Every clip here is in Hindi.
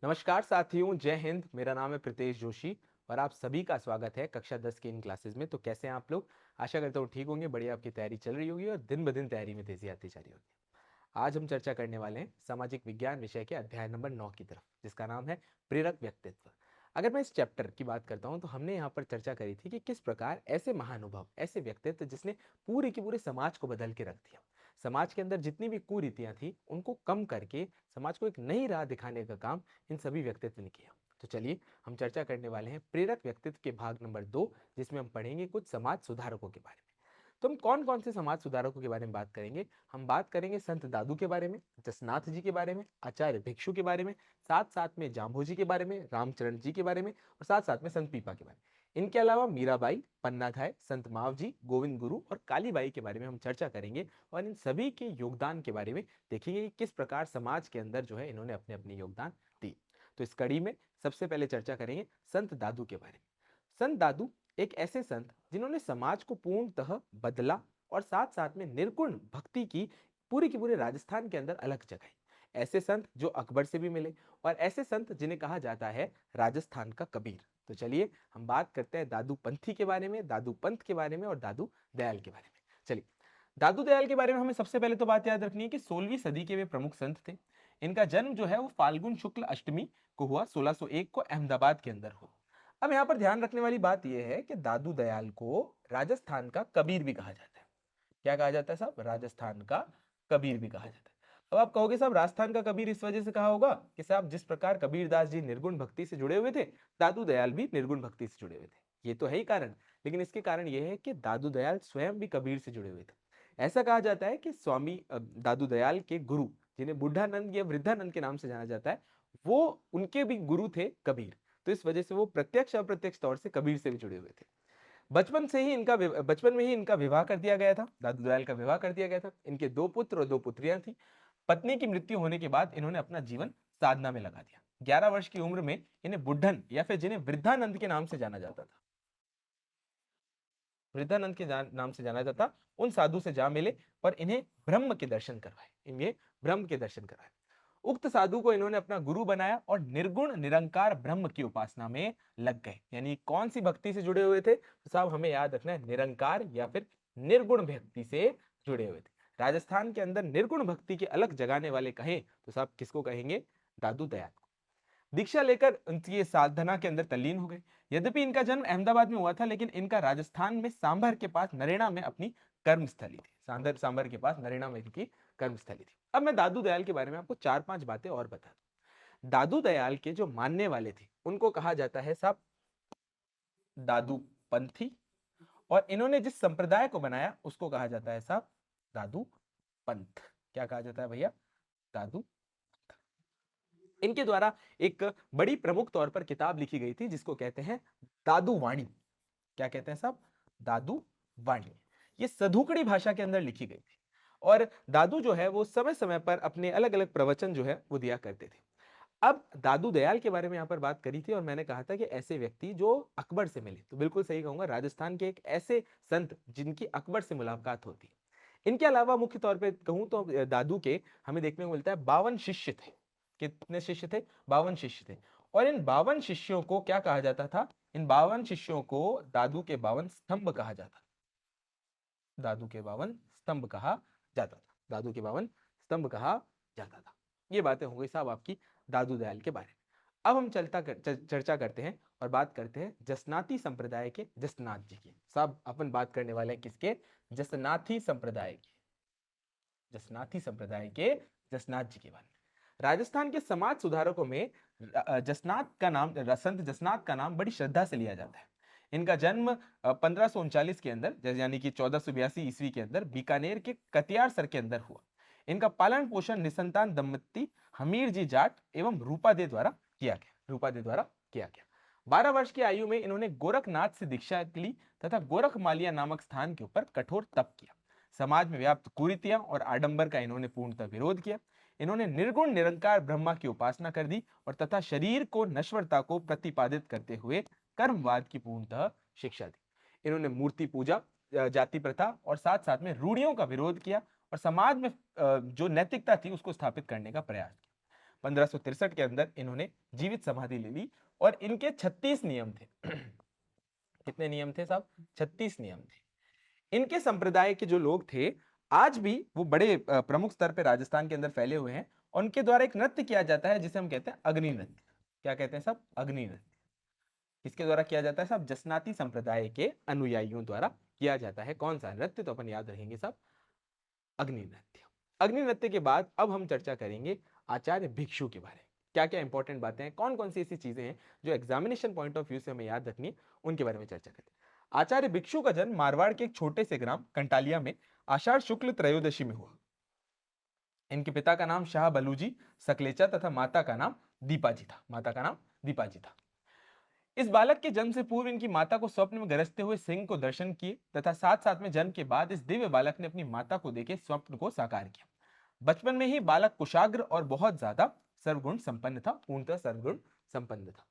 नमस्कार साथियों, जय हिंद। मेरा नाम है प्रीतेश जोशी और आप सभी का स्वागत है कक्षा 10 की इन क्लासेस में। तो कैसे हैं आप लोग? आशा करता हूँ ठीक होंगे, बढ़िया आपकी तैयारी चल रही होगी और दिन ब दिन तैयारी में तेजी आती जा रही होगी। आज हम चर्चा करने वाले हैं सामाजिक विज्ञान विषय के अध्याय नंबर 9 की तरफ, जिसका नाम है प्रेरक व्यक्तित्व। अगर मैं इस चैप्टर की बात करता हूं तो हमने यहाँ पर चर्चा करी थी कि किस प्रकार ऐसे महानुभव, ऐसे व्यक्तित्व जिसने पूरे के पूरे समाज को बदल के रख दिया, समाज के अंदर जितनी भी कुरीतियां थी उनको कम करके समाज को एक नई राह दिखाने का काम इन सभी व्यक्तित्व ने किया। तो चलिए हम चर्चा करने वाले हैं प्रेरक व्यक्तित्व के भाग नंबर 2, जिसमें हम पढ़ेंगे कुछ समाज सुधारकों के बारे में। तो हम कौन कौन से समाज सुधारकों के बारे में बात करेंगे? हम बात करेंगे संत दादू के बारे में, जसनाथ जी के बारे में, आचार्य भिक्षु के बारे में, साथ साथ में जाम्भू जी के बारे में, रामचरण जी के बारे में और साथ साथ में संत पीपा के बारे में। इनके अलावा मीराबाई, पन्नाधाय, संत माव जी, गोविंद गुरु और कालीबाई के बारे में हम चर्चा करेंगे और इन सभी के योगदान के बारे में देखेंगे कि किस प्रकार समाज के अंदर जो है इन्होंने अपने अपने योगदान दिए। तो इस कड़ी में सबसे पहले चर्चा करेंगे संत दादू के बारे में। संत दादू एक ऐसे संत जिन्होंने समाज को पूर्णतः बदला और साथ साथ में निर्गुण भक्ति की पूरी की पूरे राजस्थान के अंदर अलग जगाई। ऐसे संत जो अकबर से भी मिले और ऐसे संत जिन्हें कहा जाता है राजस्थान का कबीर। तो चलिए हम बात करते हैं दादू पंथी के बारे में, दादू पंत के बारे में और दादू दयाल के बारे में। चलिए, दादू दयाल के बारे में हमें सबसे पहले तो बात याद रखनी है कि 16वीं सदी के वे प्रमुख संत थे। इनका जन्म जो है वो फाल्गुन शुक्ल अष्टमी को हुआ, 1601 को अहमदाबाद के अंदर हुआ। अब यहाँ पर ध्यान रखने वाली बात यह है कि दादू दयाल को राजस्थान का कबीर भी कहा जाता है। क्या कहा जाता है साहब? राजस्थान का कबीर भी कहा जाता है। अब आप कहोगे साहब राजस्थान का कबीर इस वजह से कहा होगा कि साहब जिस प्रकार कबीरदास जी निर्गुण भक्ति से जुड़े हुए थे, दादू दयाल भी निर्गुण भक्ति से जुड़े हुए थे। ये तो है ही कारण, लेकिन इसके कारण यह है कि दादू दयाल स्वयं भी कबीर से जुड़े हुए थे। ऐसा कहा जाता है कि स्वामी दादू दयाल के गुरु, जिन्हें बुढ़ानंद या वृद्धानंद के नाम से जाना जाता है, वो उनके भी गुरु थे कबीर। तो इस वजह से वो प्रत्यक्ष अप्रत्यक्ष तौर से कबीर से भी जुड़े हुए थे। बचपन में ही इनका विवाह कर दिया गया था। दादू दयाल का विवाह कर दिया गया था। इनके 2 पुत्र और 2 पुत्रियां थी। पत्नी की मृत्यु होने के बाद इन्होंने अपना जीवन साधना में लगा दिया। 11 वर्ष की उम्र में इन्हें बुढ़न या फिर जिन्हें वृद्धानंद के नाम से जाना जाता था, वृद्धानंद के नाम से जाना जाता, उन साधु से जा मिले और इन्हें ब्रह्म के दर्शन करवाए। इन्हें ब्रह्म के दर्शन कराए। उक्त साधु को इन्होंने अपना गुरु बनाया और निर्गुण निरंकार ब्रह्म की उपासना में लग गए। यानी कौन सी भक्ति से जुड़े हुए थे? तो साहब हमें याद रखना है, निरंकार या फिर निर्गुण भक्ति से जुड़े हुए थे। राजस्थान के अंदर निर्गुण भक्ति के अलग जगाने वाले कहें तो साहब किसको कहेंगे? दादू दयाल को। दीक्षा लेकर उनकी ये साधना के अंदर तल्लीन हो गए। यद्यपि इनका जन्म अहमदाबाद में हुआ था, लेकिन इनका राजस्थान में सांभर के पास नरेना में अपनी कर्मस्थली थी। सांभर के पास नरेना में इनकी कर्मस्थली थी। अब मैं दादू दयाल के बारे में आपको 4-5 बातें और बता दूं। दादू दयाल के जो मानने वाले थे उनको कहा जाता है साहब दादू पंथी, और इन्होंने जिस संप्रदाय को बनाया उसको कहा जाता है साहब दादू पंथ। क्या कहा जाता है भैया? दादू। इनके द्वारा एक बड़ी प्रमुख तौर पर किताब लिखी गई थी जिसको कहते हैं दादू वाणी। क्या कहते हैं साहब? दादू वाणी। ये सधुकड़ी भाषा के अंदर लिखी गई थी और दादू जो है वो समय समय पर अपने अलग अलग प्रवचन जो है वो दिया करते थे। अब दादू दयाल के बारे में यहां पर बात करी थी और मैंने कहा था कि ऐसे व्यक्ति जो अकबर से मिले, तो बिल्कुल सही कहूंगा, राजस्थान के एक ऐसे संत जिनकी अकबर से मुलाकात होती है। इनके अलावा मुख्य तौर पे कहूं तो दादू के हमें देखने को मिलता है 52 शिष्य थे। कितने शिष्य थे? 52 शिष्य थे। और इन 52 शिष्यों को क्या कहा जाता था? इन 52 शिष्यों को दादू के 52 स्तंभ कहा जाता था। दादू के 52 स्तंभ कहा जाता था। दादू के 52 स्तंभ कहा जाता था। ये बातें हो गई साहब आपकी दादू दयाल के बारे में। अब हम चर्चा करते हैं और बात करते हैं जसनाती संप्रदाय के जसनाथ जी की। साहब अपन बात करने वाले हैं किसके? जसनाथी संप्रदाय की। जसनाथी संप्रदाय के जसनाथ जी के बारे में। राजस्थान के समाज सुधारकों में जसनाथ का नाम, संत जसनाथ का नाम बड़ी श्रद्धा से लिया जाता है। इनका जन्म 1539 के अंदर, यानी कि 1482 ईस्वी के अंदर बीकानेर के कतियारसर के अंदर हुआ। इनका पालन पोषण निसंतान दंपति हमीर जी जाट एवं रूपा दे द्वारा किया गया। रूपा दे द्वारा किया गया। 12 वर्ष की आयु में इन्होंने गोरखनाथ से दीक्षा ली तथा गोरखमालिया नामक स्थान के ऊपर कठोर तप किया। समाज में व्याप्त कुरीतियां और आडंबर का इन्होंने पूर्णतः विरोध किया। इन्होंने निर्गुण निरंकार ब्रह्मा की उपासना कर दी और तथा शरीर को नश्वरता को प्रतिपादित करते हुए कर्मवाद की पूर्णतः शिक्षा दी। इन्होंने मूर्ति पूजा, जाति प्रथा और साथ साथ में रूढ़ियों का विरोध किया और समाज में जो नैतिकता थी उसको स्थापित करने का प्रयास किया। 1563 के अंदर इन्होंने जीवित समाधि ले ली और इनके 36 नियम थे। कितने नियम थे साहब? 36 नियम थे। इनके संप्रदाय के जो लोग थे आज भी वो बड़े प्रमुख स्तर पे राजस्थान के अंदर फैले हुए हैं। उनके द्वारा एक नृत्य किया जाता है जिसे हम कहते हैं अग्नि नृत्य। क्या कहते हैं साहब? अग्नि नृत्य। किसके द्वारा किया जाता है साहब? जसनाती संप्रदाय के अनुयायियों द्वारा किया जाता है। कौन सा नृत्य? तो अपन याद रखेंगे साहब, अग्नि नृत्य। अग्नि नृत्य के बाद अब हम चर्चा करेंगे आचार्य भिक्षु के बारे में। क्या क्या इंपॉर्टेंट बातें हैं, कौन कौन सी ऐसी चीजें हैं जो एग्जामिनेशन पॉइंट ऑफ व्यू से हमें याद रखनी है, उनके बारे में चर्चा करते हैं। आचार्य भिक्षु का जन्म मारवाड़ के एक छोटे से ग्राम कंटालिया में आषाढ़ शुक्ल त्रयोदशी में हुआ। इनके पिता का नाम शाह बलूजी सकलेचा तथा माता का नाम दीपा जी था। माता का नाम दीपा जी था। इस बालक के जन्म से पूर्व इनकी माता को स्वप्न में गरजते हुए सिंह को दर्शन किए तथा साथ साथ में जन्म के बाद इस दिव्य बालक ने अपनी माता को देखे स्वप्न को साकार किया। बचपन में ही बालक कुशाग्र और बहुत ज्यादा सर्वगुण संपन्न था, पूर्णतः सर्वगुण संपन्न था।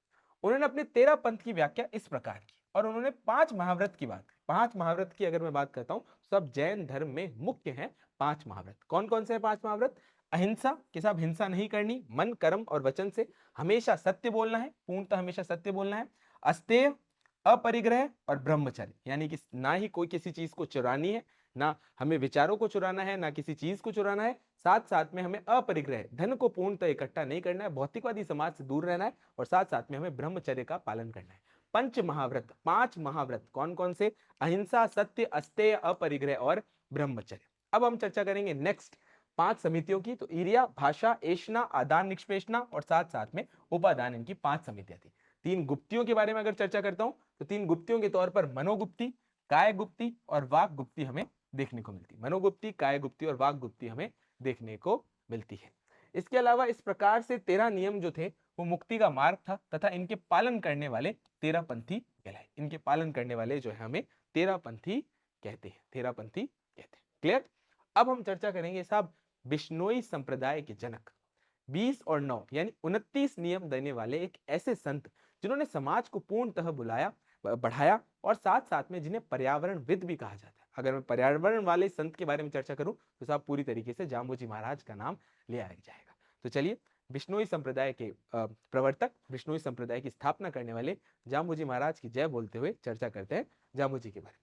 उन्होंने अपने 13 पंथ की व्याख्या इस प्रकार की और उन्होंने 5 महाव्रत की बात की। 5 महाव्रत की अगर मैं बात करता हूं, सब जैन धर्म में मुख्य हैं 5 महाव्रत। कौन कौन से हैं 5 महाव्रत? अहिंसा, कि साहब हिंसा नहीं करनी, मन कर्म और वचन से हमेशा सत्य बोलना है, पूर्णतः हमेशा सत्य बोलना है। अस्तेय, अपरिग्रह और ब्रह्मचर्य, यानी कि ना ही कोई किसी चीज को चुरानी है, ना हमें विचारों को चुराना है, ना किसी चीज को चुराना है। साथ साथ में हमें अपरिग्रह, धन को पूर्णतः इकट्ठा नहीं करना है, भौतिकवादी समाज से दूर रहना है और साथ साथ में हमें ब्रह्मचर्य का पालन करना है। पंच महाव्रत, 5 महाव्रत कौन कौन से? अहिंसा, सत्य, अस्तेय, अपरिग्रह और ब्रह्मचर्य। अब हम चर्चा करेंगे नेक्स्ट 5 समितियों की। तो ईर्ष्या, भाषा, ऐष्णा, आदान निष्पेषणा और साथ साथ में उपादान, इनकी 5 समितियां थी। 3 गुप्तियों के बारे में अगर चर्चा करता हूं तो 3 गुप्तियों के तौर पर मनोगुप्ती, काय गुप्ती और वाक गुप्ती हमें देखने को मिलती। मनोगुप्ती, काय गुप्ती और वाक गुप्ती हमें देखने को मिलती है। इसके अलावा इस प्रकार से 13 नियम जो थे वो मुक्ति का मार्ग था तथा इनके पालन करने वाले 13 पंथी कहलाए। इनके पालन करने वाले जो है हमें 13 पंथी कहते हैं, 13 पंथी कहते हैं। क्लियर? अब हम चर्चा करेंगे साहब बिश्नोई संप्रदाय के जनक 20 और 9 यानी 29 नियम देने वाले एक ऐसे संत जिन्होंने समाज को पूर्णतः बुलाया, बढ़ाया और साथ साथ में जिन्हें पर्यावरणविद भी कहा जाता है। अगर मैं पर्यावरण वाले संत के बारे में चर्चा करूं तो साहब पूरी तरीके से जाम्बोजी महाराज का नाम लिया जाएगा। तो चलिए बिश्नोई संप्रदाय के प्रवर्तक, बिश्नोई संप्रदाय की स्थापना करने वाले जाम्बोजी महाराज की जय बोलते हुए चर्चा करते हैं जाम्बोजी के बारे में।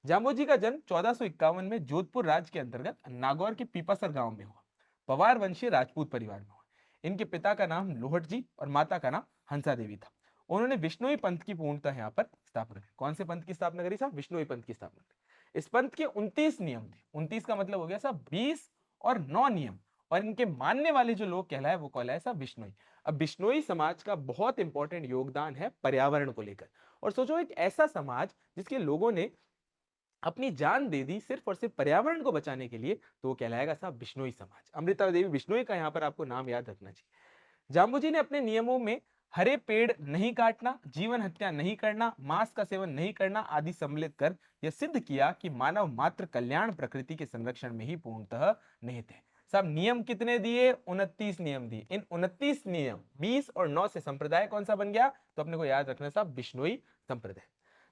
जाम्बोजी का जन्म 1451 में जोधपुर राज्य के अंतर्गत नागौर के पीपासर गांव में हुआ। पवार वंशीय राजपूत परिवार में हुआ। इनके पिता का नाम लोहट जी और माता का नाम हंसा देवी था। उन्होंने बिश्नोई पंथ की पूर्णतः यहाँ पर स्थापना की। कौन से पंथ की स्थापना करी साहब? बिश्नोई पंथ की स्थापना करी। इस पंथ के 29 नियम थे। 29 का मतलब हो गया साहब 20 और 9 नियम, और इनके मानने वाले जो लोग कहलाए वो कहलाए साहब बिश्नोई। अब बिश्नोई समाज का बहुत इंपॉर्टेंट योगदान है पर्यावरण को लेकर। और सोचो एक ऐसा समाज जिसके लोगों ने अपनी जान दे दी सिर्फ और सिर्फ पर्यावरण को बचाने के लिए, तो वो कहलाएगा साहब बिश्नोई समाज। अमृता देवी बिश्नोई का यहाँ पर आपको नाम याद रखना चाहिए। जाम्बोजी ने अपने नियमों में हरे पेड़ नहीं काटना, जीवन हत्या नहीं करना, मांस का सेवन नहीं करना आदि सम्मिलित कर यह सिद्ध किया कि मानव मात्र कल्याण प्रकृति के संरक्षण में ही पूर्णतः निहित है। सब नियम कितने दिए? 29 नियम दिए। इन 29 नियम 20 और 9 से संप्रदाय कौन सा बन गया? तो अपने को याद रखना साहब बिश्नोई संप्रदाय।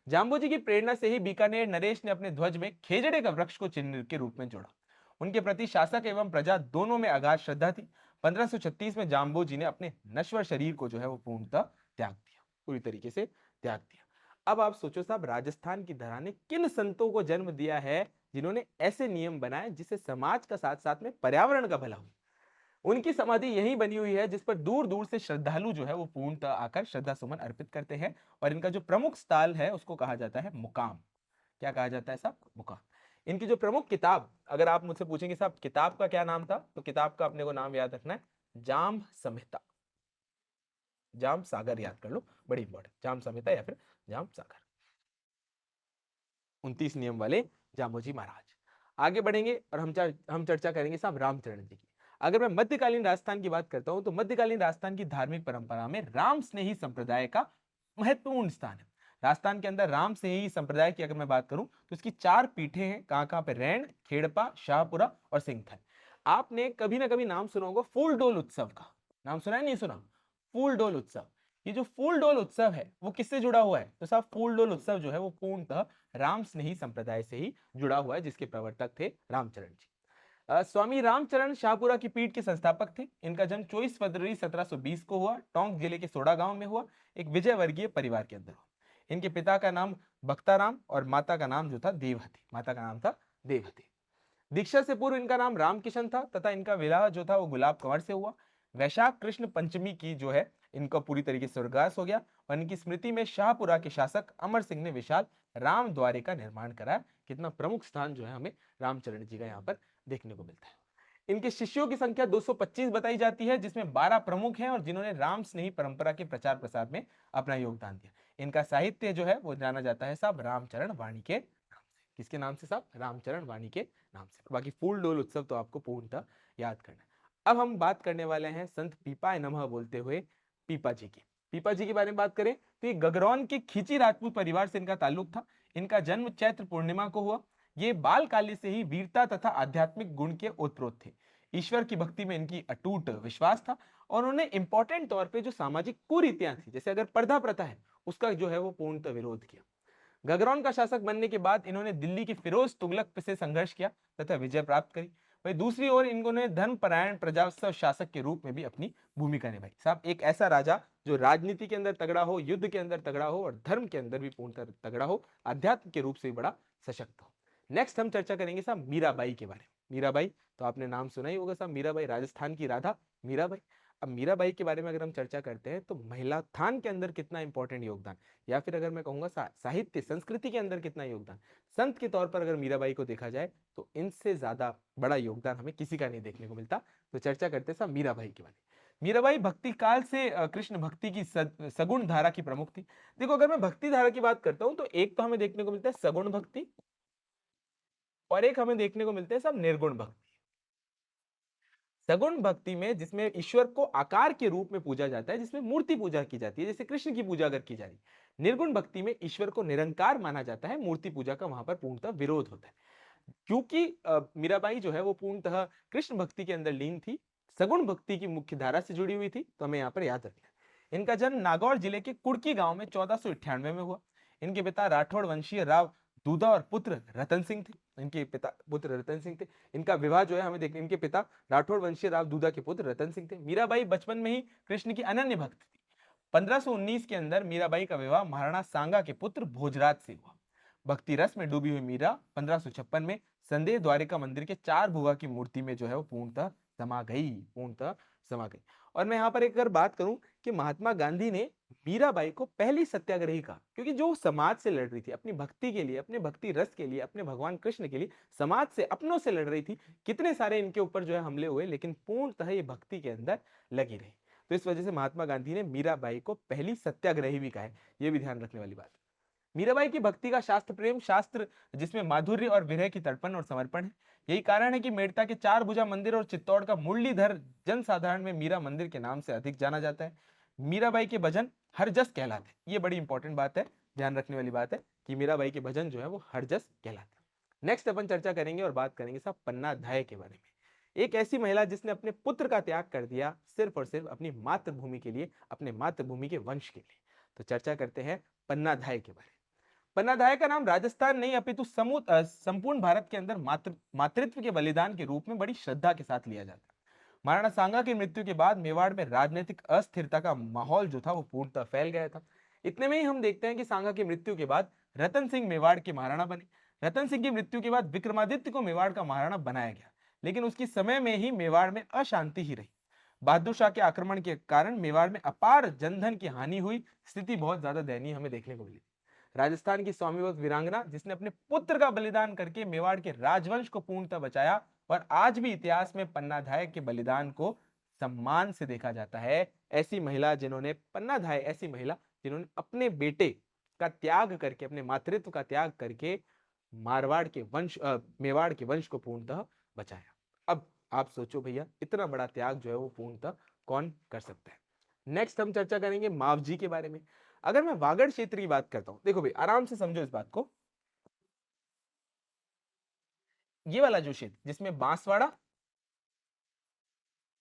जाम्बोजी की प्रेरणा से ही बीकानेर नरेश ने अपने ध्वज में खेजड़े का वृक्ष को चिन्ह के रूप में जोड़ा। उनके प्रति शासक एवं प्रजा दोनों में अगाध श्रद्धा थी। 1536 में जाम्बोजी ने अपने नश्वर शरीर को जो है वो पूर्णतः त्याग दिया, पूरी तरीके से त्याग दिया। अब आप सोचो साहब राजस्थान की धरा ने किन संतों को जन्म दिया है जिन्होंने ऐसे नियम बनाए जिससे समाज का साथ साथ में पर्यावरण का भला हो। उनकी समाधि यहीं बनी हुई है जिस पर दूर दूर से श्रद्धालु जो है वो पूर्णतः आकर श्रद्धा सुमन अर्पित करते हैं। और इनका जो प्रमुख स्थल है उसको कहा जाता है मुकाम। क्या कहा जाता है साहब? मुकाम। इनकी जो प्रमुख किताब, अगर आप मुझसे पूछेंगे साहब किताब का क्या नाम था, तो किताब का अपने को नाम याद रखना है जाम संहिता। जाम सागर याद कर लो, बड़ी इंपॉर्टेंट, जाम संहिता या फिर जाम सागर। 29 नियम वाले जाम्बोजी महाराज। आगे बढ़ेंगे और हम चर्चा करेंगे साहब रामचरण जी की। अगर मैं मध्यकालीन राजस्थान की बात करता हूं तो मध्यकालीन राजस्थान की धार्मिक परंपरा में राम स्नेही संप्रदाय का महत्वपूर्ण स्थान है। राजस्थान के अंदर राम स्नेही संप्रदाय की अगर मैं बात करूं तो इसकी 4 पीठें हैं। कहां पे? रैण, खेड़पा, शाहपुरा और सिंगथल। आपने कभी ना कभी नाम सुना होगा फूल डोल उत्सव का। नाम सुना है? नहीं सुना? फूल डोल उत्सव। ये जो फूल डोल उत्सव है वो किससे जुड़ा हुआ है? तो साहब फूल डोल उत्सव जो है वो पूर्णतः राम स्नेही संप्रदाय से ही जुड़ा हुआ है जिसके प्रवर्तक थे रामचरण जी। स्वामी रामचरण शाहपुरा की पीठ के संस्थापक थे। इनका जन्म 24 फरवरी 1720 को हुआ, टोंक जिले के सोडा गांव में हुआ, एक विजय वर्गीय परिवार के अंदर हुआ। इनके पिता का नाम बख्ताराम और माता का नाम जो था देवहती, माता का नाम था देवहती। दीक्षा से पूर्व इनका नाम रामकिशन था तथा इनका विवाह जो था वो गुलाब कंवर से हुआ। वैशाख कृष्ण पंचमी की जो है इनका पूरी तरीके से स्वर्गवास हो गया और इनकी स्मृति में शाहपुरा के शासक अमर सिंह ने विशाल राम द्वारे का निर्माण कराया। कितना प्रमुख स्थान जो है हमें रामचरण जी का यहाँ पर देखने को मिलता है। इनके शिष्यों की संख्या 225 बताई जाती है, जिसमें 12 प्रमुख हैं और जिन्होंने राम स्नेही परंपरा के प्रचार प्रसार में अपना योगदान दिया। इनका साहित्य जो है वो जाना जाता है साहब रामचरण वाणी के नाम से। किसके नाम से साहब? रामचरण वाणी के नाम से। बाकी फूल डोल उत्सव तो आपको पूर्णतः याद करना है। अब हम बात करने वाले हैं संत पीपाय नमः बोलते हुए पीपा जी की। पीपा जी के बारे में बात करें तो ये गगरौन के खींची राजपूत परिवार से इनका ताल्लुक था। इनका जन्म चैत्र पूर्णिमा को हुआ। ये बाल काल्य से ही वीरता तथा आध्यात्मिक गुण के ओतप्रोत थे। ईश्वर की भक्ति में इनकी अटूट विश्वास था और उन्होंने इंपॉर्टेंट तौर पे जो सामाजिक कुरीतियां थी, जैसे अगर पर्दा प्रथा है, उसका जो है वो पूर्णतः विरोध किया। गगरौन का शासक बनने के बाद इन्होंने दिल्ली की फिरोज तुगलक से संघर्ष किया तथा विजय प्राप्त करी। वही दूसरी ओर इन्होंने धर्मपरायण प्रजासत्ताक शासक के रूप में भी अपनी भूमिका निभाई। साहब एक ऐसा राजा जो राजनीति के अंदर तगड़ा हो, युद्ध के अंदर तगड़ा हो और धर्म के अंदर भी पूर्णतः तगड़ा हो, अध्यात्म के रूप से भी बड़ा सशक्त हो। नेक्स्ट हम चर्चा करेंगे साहब मीराबाई के बारे में। मीराबाई तो आपने नाम सुना ही होगा साहब, मीराबाई राजस्थान की राधा मीराबाई। अब मीराबाई के बारे में अगर हम चर्चा करते हैं तो महिला थान के अंदर कितना इंपॉर्टेंट योगदान, या फिर अगर मैं कहूंगा साहित्य संस्कृति के अंदर कितना योगदान, संत के तौर पर अगर मीराबाई को देखा जाए तो इनसे ज्यादा बड़ा योगदान हमें किसी का नहीं देखने को मिलता। तो चर्चा करते साहब मीराबाई के बारे में। मीराबाई भक्ति काल से कृष्ण भक्ति की सगुण धारा की प्रमुख थी। देखो अगर मैं भक्ति धारा की बात करता हूं तो एक तो हमें देखने को मिलता है सगुण भक्ति और एक हमें देखने को मिलते हैं सब निर्गुण भक्ति। सगुण भक्ति में जिसमें ईश्वर को आकार के रूप में पूजा जाता है, जिसमें मूर्ति पूजा की जाती है, जैसे कृष्ण की पूजा अगर की जा रही। निर्गुण भक्ति में ईश्वर को निरंकार माना जाता है, मूर्ति पूजा का वहां पर पूर्णतः विरोध होता है। क्योंकि मीराबाई जो है वो पूर्णतः कृष्ण भक्ति के अंदर लीन थी, सगुण भक्ति की मुख्य धारा से जुड़ी हुई थी, तो हमें यहाँ पर याद रखना है। इनका जन्म नागौर जिले के कुड़की गांव में 1498 में हुआ। इनके पिता राठौड़ वंशीय राव दूधा और पुत्र रतन सिंह थे। इनके पिता पुत्र रतन सिंह थे। इनका विवाह जो है हमें देखने, इनके पिता राठौड़ वंशीय राव दूधा के पुत्र रतन सिंह थे। मीराबाई बचपन में ही कृष्ण की अनन्य भक्त थी। 1519 के अंदर मीराबाई का विवाह महाराणा सांगा के पुत्र भोजराज से हुआ। भक्ति रस में डूबी हुई मीरा 1556 में संदेह द्वारिका मंदिर के 4 भुआ की मूर्ति में जो है वो पूर्णतः समा गई, पूर्णतः समा गई। और मैं यहाँ पर एक अगर बात करूं कि महात्मा गांधी ने मीराबाई को पहली सत्याग्रही कहा, क्योंकि जो समाज से लड़ रही थी, अपनी भक्ति के लिए, अपने भक्ति रस के लिए, अपने भगवान कृष्ण के लिए, समाज से, अपनों से लड़ रही थी। कितने सारे इनके ऊपर जो है हमले हुए, लेकिन पूर्णतः ये भक्ति के अंदर लगी रही। तो इस वजह से महात्मा गांधी ने मीराबाई को पहली सत्याग्रही भी कहा है। ये भी ध्यान रखने वाली बात। मीराबाई की भक्ति का शास्त्र प्रेम, शास्त्र जिसमें माधुर्य और विरह की तड़पन और समर्पण है। यही कारण है कि मेड़ता के 4 भुजा मंदिर और चित्तौड़ का मुरलीधर जनसाधारण में मीरा मंदिर के नाम से अधिक जाना जाता है। मीराबाई के भजन हरजस कहलाते हैं। ये बड़ी इंपॉर्टेंट बात है, ध्यान रखने वाली बात है कि मीराबाई के भजन जो है वो हरजस कहलाते हैं। नेक्स्ट अपन चर्चा करेंगे और बात करेंगे साहब पन्नाधाय के बारे में। एक ऐसी महिला जिसने अपने पुत्र का त्याग कर दिया सिर्फ और सिर्फ अपनी मातृभूमि के लिए, अपने मातृभूमि के वंश के लिए। तो चर्चा करते हैं पन्नाधाय के बारे में। पन्नाधाय का नाम राजस्थान नहीं अपितु संपूर्ण भारत के अंदर मातृत्व के बलिदान के रूप में बड़ी श्रद्धा के साथ लिया जाता है। महाराणा सांगा की मृत्यु के बाद मेवाड़ में राजनीतिक अस्थिरता का माहौल जो था वो पूर्णतः फैल गया था। इतने में ही हम देखते हैं कि सांगा की मृत्यु के बाद रतन सिंह मेवाड़ के महाराणा बने। रतन सिंह की मृत्यु के बाद विक्रमादित्य को मेवाड़ का महाराणा बनाया गया, लेकिन उसकी समय में ही मेवाड़ में अशांति ही रही। बहादुर शाह के आक्रमण के कारण मेवाड़ में अपार जनधन की हानि हुई। स्थिति बहुत ज्यादा दयनीय हमें देखने को मिली। राजस्थान की स्वामीवत वीरांगना जिसने अपने पुत्र का बलिदान करके मेवाड़ के राजवंश को पूर्णतः बचाया, और आज भी इतिहास में पन्नाधाय के बलिदान को सम्मान से देखा जाता है। ऐसी महिला जिन्होंने पन्नाधाय, ऐसी महिला जिन्होंने अपने बेटे का त्याग करके, अपने मातृत्व का त्याग करके मारवाड़ के वंश मेवाड़ के वंश को पूर्णतः बचाया। अब आप सोचो भैया, इतना बड़ा त्याग जो है वो पूर्णतः कौन कर सकता है। नेक्स्ट हम चर्चा करेंगे मावजी के बारे में। अगर मैं वागड़ क्षेत्र की बात करता हूं, देखो भाई आराम से समझो इस बात को। ये वाला जो क्षेत्र जिसमें बांसवाड़ा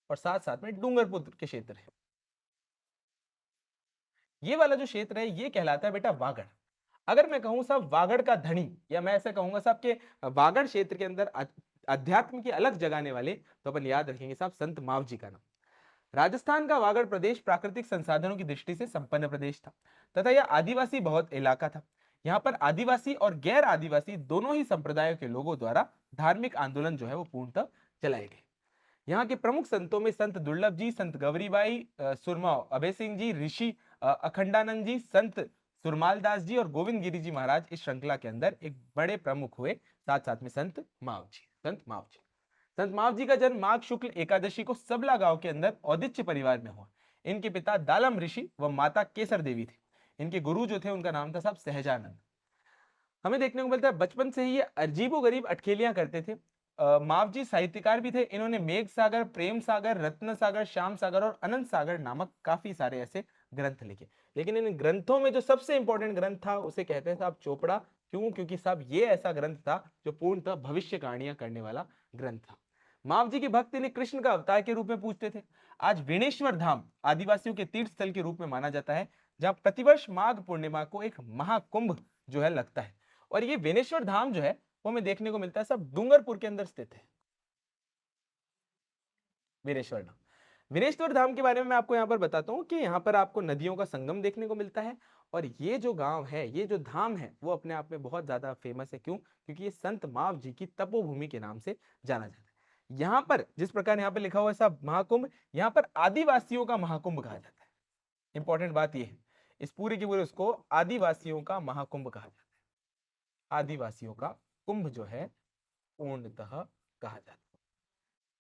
और साथ साथ में डूंगरपुर के क्षेत्र है, ये वाला जो क्षेत्र है ये कहलाता है बेटा वागड़। अगर मैं कहूं साहब वागड़ का धनी, या मैं ऐसा कहूंगा साहब के वागड़ क्षेत्र के अंदर अध्यात्म की अलग जगाने वाले, तो अपन याद रखेंगे साहब संत मावजी का नाम। राजस्थान का वागड़ प्रदेश प्राकृतिक संसाधनों की दृष्टि से संपन्न प्रदेश था तथा यह आदिवासी बहुत इलाका था। यहाँ पर आदिवासी और गैर आदिवासी दोनों ही संप्रदायों के लोगों द्वारा धार्मिक आंदोलन जो है वो पूर्णतः चलाए गए। यहाँ के प्रमुख संतों में संत दुर्लभ जी, संत गौरीबाई सुरमाओ, अभय सिंह जी, ऋषि अखंडानंद जी, संत सुरमालदास जी और गोविंद गिरी जी महाराज इस श्रृंखला के अंदर एक बड़े प्रमुख हुए। साथ साथ में संत माव जी, संत माव जी का जन्म माघ शुक्ल एकादशी को सबला गांव के अंदर औदिच्य परिवार में हुआ। इनके पिता दालम ऋषि व माता केसर देवी थे। इनके गुरु जो थे उनका नाम था साहब सहजानंद। हमें देखने को मिलता है बचपन से ही ये अजीबो गरीब अटखेलियां करते थे। मावजी साहित्यकार भी थे। इन्होंने मेघ सागर, प्रेम सागर, रत्न सागर, श्याम सागर और अनंत सागर नामक काफी सारे ऐसे ग्रंथ लिखे। लेकिन इन ग्रंथों में जो सबसे इंपॉर्टेंट ग्रंथ था उसे कहते हैं साहब चोपड़ा। क्यों? क्योंकि साहब ये ऐसा ग्रंथ था जो पूर्णतः भविष्य कहानियां करने वाला ग्रंथ था। मावजी के भक्त इन्हें कृष्ण का अवतार के रूप में पूजते थे। आज विनेश्वर धाम आदिवासियों के तीर्थ स्थल के रूप में माना जाता है, जहां प्रतिवर्ष माघ पूर्णिमा को एक महाकुंभ जो है लगता है। और ये विनेश्वर धाम जो है वो हमें देखने को मिलता है सब डूंगरपुर के अंदर स्थित है। विनेश्वर धाम, विनेश्वर धाम के बारे में मैं आपको यहाँ पर बताता हूँ कि यहाँ पर आपको नदियों का संगम देखने को मिलता है। और ये जो गांव है, ये जो धाम है, वो अपने आप में बहुत ज्यादा फेमस है। क्यों? क्योंकि ये संत माव जी की तपोभूमि के नाम से जाना जाता है। यहाँ पर जिस प्रकार यहाँ पर लिखा हुआ है साहब महाकुंभ, यहाँ पर आदिवासियों का महाकुंभ कहा जाता है। इंपॉर्टेंट बात ये है, इस पूरे के पूरे उसको आदिवासियों का महाकुंभ कहा जाता है। आदिवासियों का कुंभ जो है पूर्णतः कहा जाता है।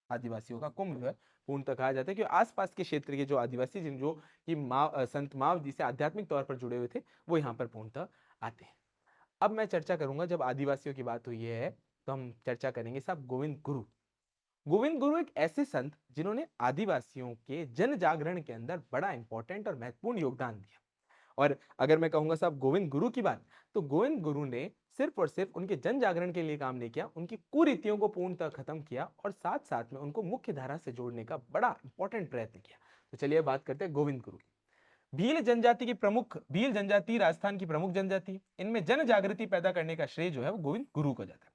आदिवासियों का कुंभ जो है पूर्णतः कहा जाता है कि आसपास के क्षेत्र के जो आदिवासी जिन जो कि संत माव जी से आध्यात्मिक तौर पर जुड़े हुए थे वो यहाँ पर पूर्णतः आते हैं। अब मैं चर्चा करूंगा, जब आदिवासियों की बात हुई है तो हम चर्चा करेंगे साहब गोविंद गुरु। गोविंद गुरु एक ऐसे संत जिन्होंने आदिवासियों के जन जागरण के अंदर बड़ा इंपॉर्टेंट और महत्वपूर्ण योगदान दिया। और अगर मैं कहूंगा साहब गोविंद गुरु की बात, तो गोविंद गुरु ने सिर्फ और सिर्फ उनके जन जागरण के लिए काम नहीं किया, उनकी कुरीतियों को पूर्णतः खत्म किया और साथ साथ में उनको मुख्य धारा से जोड़ने का बड़ा इंपॉर्टेंट प्रयत्न किया। तो चलिए बात करते हैं गोविंद गुरु की। भील जनजाति की प्रमुख, भील जनजाति राजस्थान की प्रमुख जनजाति है। इनमें जन जागृति पैदा करने का श्रेय जो है वो गोविंद गुरु को जाता है।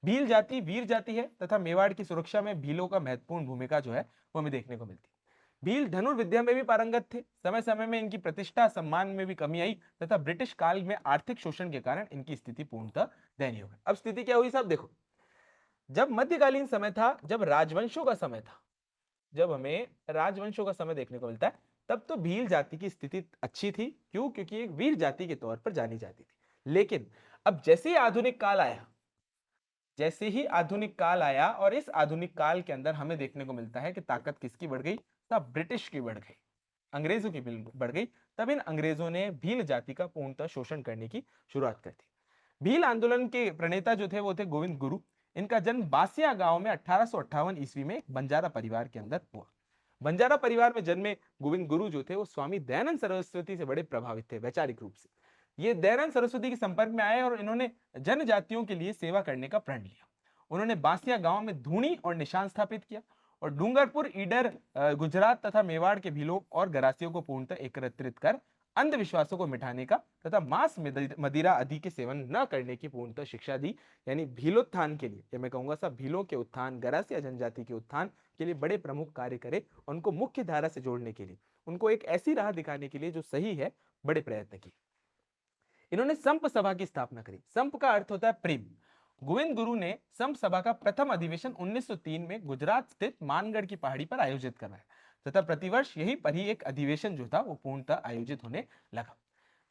भील जाति वीर जाति है तथा मेवाड़ की सुरक्षा में भीलों का महत्वपूर्ण भूमिका जो है वो हमें देखने को मिलती है। भील धनुर्विद्या में भी पारंगत थे। समय समय में इनकी प्रतिष्ठा सम्मान में भी कमी आई तथा ब्रिटिश काल में आर्थिक शोषण के कारण इनकी स्थिति पूर्णतः दयनीय हो गई। अब स्थिति क्या हुई साहब देखो, जब मध्यकालीन समय था, जब राजवंशों का समय था, जब हमें राजवंशों का समय देखने को मिलता है, तब तो भील जाति की स्थिति अच्छी थी। क्यों? क्योंकि एक वीर जाति के तौर पर जानी जाती थी। लेकिन अब जैसे ही आधुनिक काल आया, जैसे ही आधुनिक काल आया और इस आधुनिक काल के अंदर हमें देखने को मिलता है कि ताकत किसकी बढ़ गई? तब ब्रिटिश की बढ़ गई, अंग्रेजों की बढ़ गई। तब इन अंग्रेजों ने भील जाति का पूर्णतः शोषण करने की शुरुआत कर दी। भील आंदोलन के प्रणेता जो थे वो थे गोविंद गुरु। इनका जन्म बासिया गांव में 1858 ईस्वी में बंजारा परिवार के अंदर हुआ। बंजारा परिवार में जन्मे गोविंद गुरु जो थे वो स्वामी दयानंद सरस्वती से बड़े प्रभावित थे वैचारिक रूप से। ये दयानंद सरस्वती के संपर्क में आए और इन्होंने जनजातियों के लिए सेवा करने का प्रण लिया। उन्होंने बासिया गांव में धूनी और निशान स्थापित किया और डूंगरपुर, ईडर, गुजरात तथा मेवाड़ के भीलों और गरासियों को पूर्णतः एकत्रित कर अंधविश्वासों को मिटाने का तथा मांस मदिरा आदि के सेवन न करने की पूर्णतः शिक्षा दी। यानी भीलोत्थान के लिए, मैं कहूंगा सब भीलों के उत्थान, गरासिया जनजाति के उत्थान के लिए बड़े प्रमुख कार्य करे। उनको मुख्य धारा से जोड़ने के लिए, उनको एक ऐसी राह दिखाने के लिए जो सही है, बड़े प्रयत्न किए। इन्होंने संप सभा की स्थापना करी। संप का अर्थ होता है प्रेम। गोविंद गुरु ने संप सभा का प्रथम अधिवेशन 1903 में गुजरात स्थित मानगढ़ की पहाड़ी पर आयोजित करवाया तथा प्रतिवर्ष यही पर ही एक अधिवेशन जो था वो पूर्णतः आयोजित होने लगा।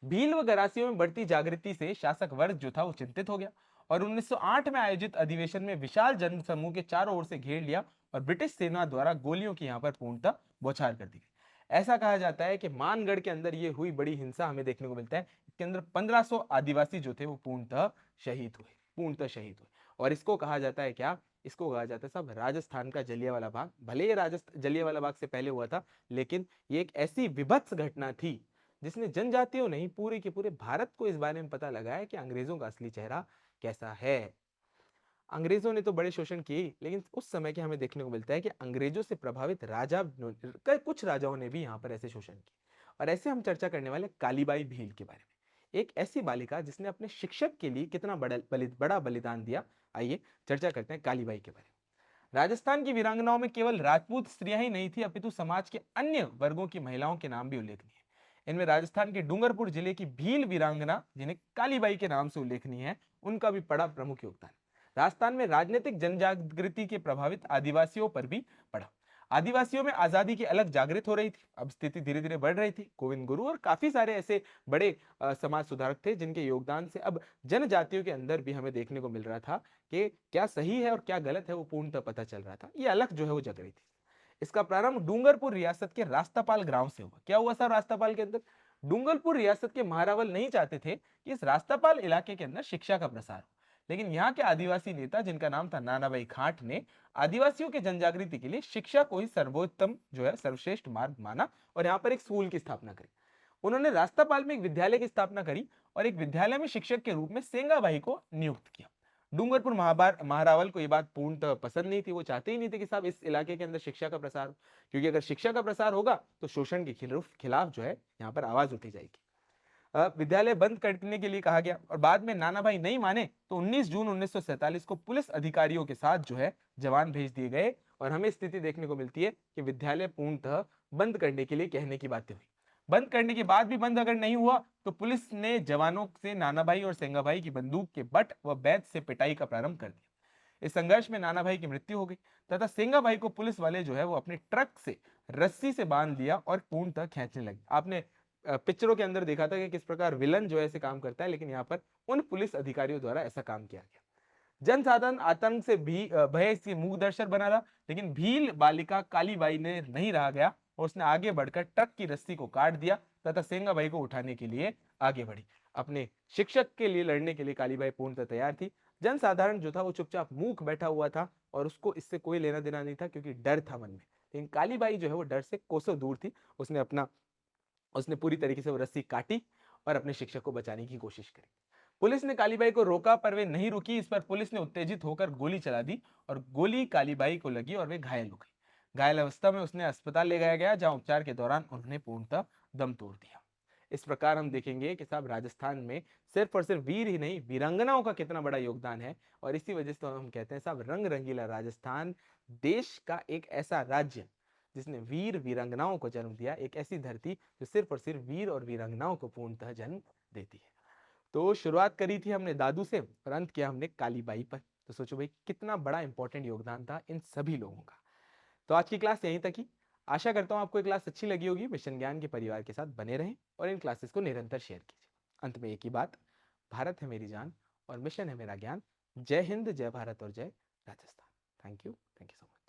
भील व गरासियों में बढ़ती जागृति से शासक वर्ग जो था वो चिंतित हो गया और 1908 में आयोजित अधिवेशन में विशाल जन समूह के चारों ओर से घेर लिया और ब्रिटिश सेना द्वारा गोलियों की यहाँ पर पूर्णतः बौछार कर दी गई। ऐसा कहा जाता है कि मानगढ़ के अंदर ये हुई बड़ी हिंसा हमें देखने को मिलता है। इसके अंदर 1500 आदिवासी जो थे वो पूर्णतः शहीद हुए। और इसको कहा जाता है क्या? इसको कहा जाता है सब राजस्थान का जलियांवाला बाग। भले ये राजस्थान जलियांवाला बाग से पहले हुआ था, लेकिन ये एक ऐसी विभत्स घटना थी जिसने जनजातियों नहीं पूरे के पूरे भारत को इस बारे में पता लगाया कि अंग्रेजों का असली चेहरा कैसा है। अंग्रेजों ने तो बड़े शोषण किए, लेकिन उस समय के हमें देखने को मिलता है कि अंग्रेजों से प्रभावित कुछ राजाओं ने भी यहाँ पर ऐसे शोषण किए। और ऐसे हम चर्चा करने वाले कालीबाई भील के बारे में। एक ऐसी बालिका जिसने अपने शिक्षक के लिए कितना बड़ा बलिदान दिया। आइए चर्चा करते हैं कालीबाई के बारे में। राजस्थान की वीरांगनाओं में केवल राजपूत स्त्रियां ही नहीं थी, अपितु समाज के अन्य वर्गों की महिलाओं के नाम भी उल्लेखनीय है। इनमें राजस्थान के डूंगरपुर जिले की भील वीरांगना, जिन्हें कालीबाई के नाम से उल्लेखनीय है, उनका भी बड़ा प्रमुख योगदान है। राजस्थान में राजनीतिक जनजागृति के प्रभावित आदिवासियों पर भी पड़ा। आदिवासियों में आजादी की अलग जागृत हो रही थी। अब स्थिति धीरे धीरे बढ़ रही थी। गोविंद गुरु और काफी सारे ऐसे बड़े समाज सुधारक थे जिनके योगदान से अब जनजातियों के अंदर भी हमें देखने को मिल रहा था कि क्या सही है और क्या गलत है, वो पूर्णतः पता चल रहा था। ये अलग जो है वो जग रही थी। इसका प्रारंभ डूंगरपुर रियासत के रास्तापाल ग्राम से हुआ। क्या हुआ सर रास्तापाल के अंदर? डूंगरपुर रियासत के महारावल नहीं चाहते थे कि इस रास्तापाल इलाके के अंदर शिक्षा का प्रसार हो, लेकिन यहाँ के आदिवासी नेता जिनका नाम था नानाभाई खाट ने आदिवासियों के जनजागृति के लिए शिक्षा को ही सर्वोत्तम जो है सर्वश्रेष्ठ मार्ग माना और यहाँ पर एक स्कूल की स्थापना करी। उन्होंने रास्तापाल में एक विद्यालय की स्थापना करी और एक विद्यालय में शिक्षक के रूप में सेंगाबाई को नियुक्त किया। डूंगरपुर महारावल को यह बात पूर्णतः पसंद नहीं थी। वो चाहते ही नहीं थे कि साहब इस इलाके के अंदर शिक्षा का प्रसार हो, क्योंकि अगर शिक्षा का प्रसार होगा तो शोषण के खिलाफ जो है यहाँ पर आवाज उठी जाएगी। विद्यालय बंद करने के लिए कहा गया और बाद में नानाभाई नहीं माने तो 19 जून 1947 को पुलिस अधिकारियों के साथ जो है जवान भेज दिए गए और हमें स्थिति देखने को मिलती है कि विद्यालय पूर्णतः बंद करने के लिए कहने की बातें हुई। बंद करने के बाद भी बंद अगर नहीं हुआ तो पुलिस ने जवानों से नानाभाई और सेंगाभाई की बंदूक के बट व बैत से पिटाई का प्रारंभ कर दिया। इस संघर्ष में नानाभाई की मृत्यु हो गई तथा सेंगाभाई को पुलिस वाले जो है वो अपने ट्रक से रस्सी से बांध लिया और पूर्णतः खींचने लगे। आपने पिक्चरों के अंदर देखा था कि किस प्रकार विलन जो है ऐसे काम करता है, लेकिन यहाँ पर उन पुलिस अधिकारियों द्वारा ऐसा काम किया गया। जनसाधारण आतंक से भी भय इसकी मूकदर्शक बना रहा, लेकिन भील बालिका कालीबाई ने नहीं रहा गया और उसने आगे बढ़कर ट्रक की रस्सी को काट दिया तथा सेंगाबाई को उठाने के लिए आगे बढ़ी। अपने शिक्षक के लिए लड़ने के लिए कालीबाई पूर्णतः तैयार थी। जनसाधारण जो था वो चुपचाप मूक बैठा हुआ था और उसको इससे कोई लेना देना नहीं था, क्योंकि डर था मन में। लेकिन कालीबाई जो है वो डर से कोसों दूर थी। उसने पूरी तरीके से वो रस्सी काटी और अपने शिक्षक को बचाने की कोशिश करी। पुलिस ने कालीबाई को रोका पर वे नहीं रुकी। इस पर पुलिस ने उत्तेजित होकर गोली चला दी और गोली कालीबाई को लगी और वे घायल हो गई। घायल अवस्था में उसने अस्पताल ले जाया गया, जहां उपचार के दौरान उन्होंने पूर्णतः दम तोड़ दिया। इस प्रकार हम देखेंगे कि साहब राजस्थान में सिर्फ और सिर्फ वीर ही नहीं, वीरांगनाओं का कितना बड़ा योगदान है। और इसी वजह से तो हम कहते हैं साहब रंग रंगीला राजस्थान देश का एक ऐसा राज्य जिसने वीर वीरांगनाओं को जन्म दिया, एक ऐसी धरती जो सिर्फ और सिर्फ वीर और वीरांगनाओं को पूर्णतः जन्म देती है। तो शुरुआत करी थी हमने दादू से और अंत किया हमने कालीबाई पर। तो सोचो भाई कितना बड़ा इंपॉर्टेंट योगदान था इन सभी लोगों का। तो आज की क्लास यहीं तक ही। आशा करता हूं आपको ये क्लास अच्छी लगी होगी। मिशन ज्ञान के परिवार के साथ बने रहें और इन क्लासेस को निरंतर शेयर कीजिए। अंत में एक ही बात, भारत है मेरी जान और मिशन है मेरा ज्ञान। जय हिंद, जय भारत और जय Rajasthan. Thank you so much.